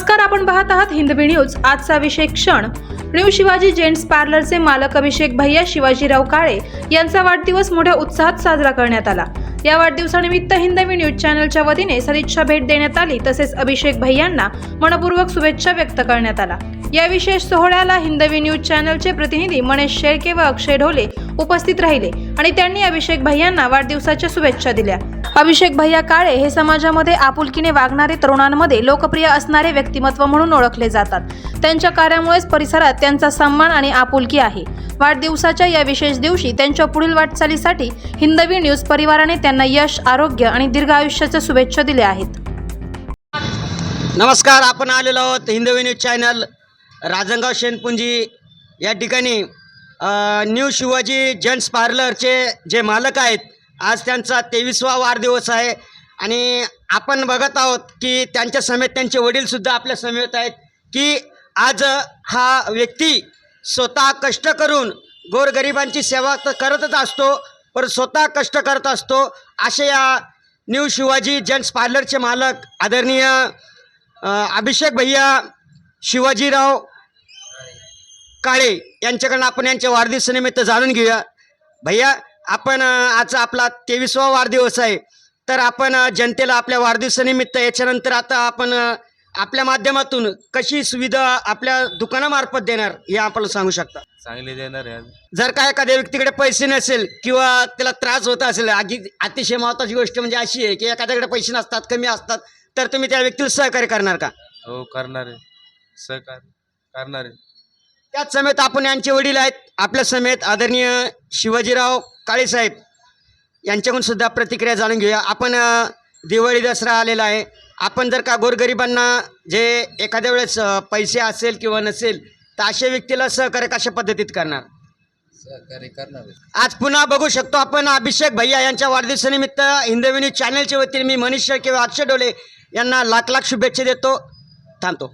नमस्कार, आपण पाहत आहात हिंदवी न्यूज। आजचा विशेष क्षण न्यू शिवाजी जेंट्स पार्लरचे मालक अभिषेक भैया शिवाजीराव काळे यांचा वाढदिवस मोठ्या उत्साहात साजरा करण्यात आला। या वाढदिवसानिमित्त हिंदवी न्यूज चॅनलच्या वतीने सदिच्छा भेट देण्यात आली, तसेच अभिषेक भैयांना मनपूर्वक शुभेच्छा व्यक्त करण्यात आला। या विशेष सोहळ्याला हिंदवी न्यूज चॅनलचे प्रतिनिधी मनीष शेळके व अक्षय ढोले उपस्थित राहिले आणि त्यांनी अभिषेक भैयांना वाढदिवसाच्या शुभेच्छा दिल्या। अभिषेक भैया काळे हे समाजामध्ये आपुलकीने वागणारे, तरुणांमध्ये लोकप्रिय असणारे व्यक्तिमत्व म्हणून ओळखले जातात। त्यांच्या कार्यामुळेच परिसरात त्यांचा सन्मान आणि आपुलकी आहे। वाढदिवसाच्या या विशेष दिवशी त्यांच्या पुढील वाटचालीसाठी हिंदवी न्यूज परिवाराने त्यांना यश, आरोग्य आणि दीर्घ आयुष्याच्या शुभेच्छा दिल्या आहेत। नमस्कार, आपण आलेलो आहोत हिंदवी न्यूज चॅनल राजनगाव शेनपुंजी या ठिकाणी न्यू शिवाजी जेंट्स पार्लरचे जे मालक आहेत, आज त्यांचा 23वा वाढदिवस आहे आणि आपण बघत आहोत की त्यांच्या समेत त्यांचे वडीलसुद्धा आपल्या समेत आहेत की आज हा व्यक्ती स्वतः कष्ट करून गोरगरिबांची सेवा तर करतच असतो, पण स्वतः कष्ट करत असतो। असे या न्यू शिवाजी जेंट्स पार्लरचे मालक आदरणीय अभिषेक भैया शिवाजीराव काळे यांच्याकडून आपण यांच्या वाढदिवसानिमित्त जाणून घेऊया। भैया, आपण आज आपला 23वा वाढदिवस आहे, तर आपण जनतेला आपल्या वाढदिवसानिमित्त याच्यानंतर आता आपण आपल्या माध्यमातून कशी सुविधा आपल्या दुकानामार्फत देणार हे आपण सांगू शकता? चांगले देणार आहे। जर का एखाद्या व्यक्तीकडे पैसे नसेल किंवा त्याला त्रास होत असेल, अतिशय महत्त्वाची गोष्ट म्हणजे अशी आहे की एखाद्याकडे पैसे नसतात, कमी असतात, तर तुम्ही त्या व्यक्तीला सहकार्य करणार का? हो, करणार आहे, सहकार्य करणार आहे। त्याच समेत आपण यांचे वडील आहेत आपल्या समेत आदरणीय शिवाजीराव काळे साहेब, यांच्याकडून सुद्धा प्रतिक्रिया जाणून घेऊया। आपण दिवाळी दसरा आलेला आहे, आपण जर का गोरगरिबांना जे एखाद्या वेळेस पैसे असेल किंवा नसेल, तर अशा व्यक्तीला सहकार्य कशा पद्धतीत करणार? सहकार्य करणार आहे। आज पुन्हा बघू शकतो आपण अभिषेक भैया यांच्या वाढदिवसानिमित्त हिंदवी न्यूज चॅनलच्या वतीने मी मनीष शेळके व अक्षय ढोले यांना लाख लाख शुभेच्छा देतो। थांबतो।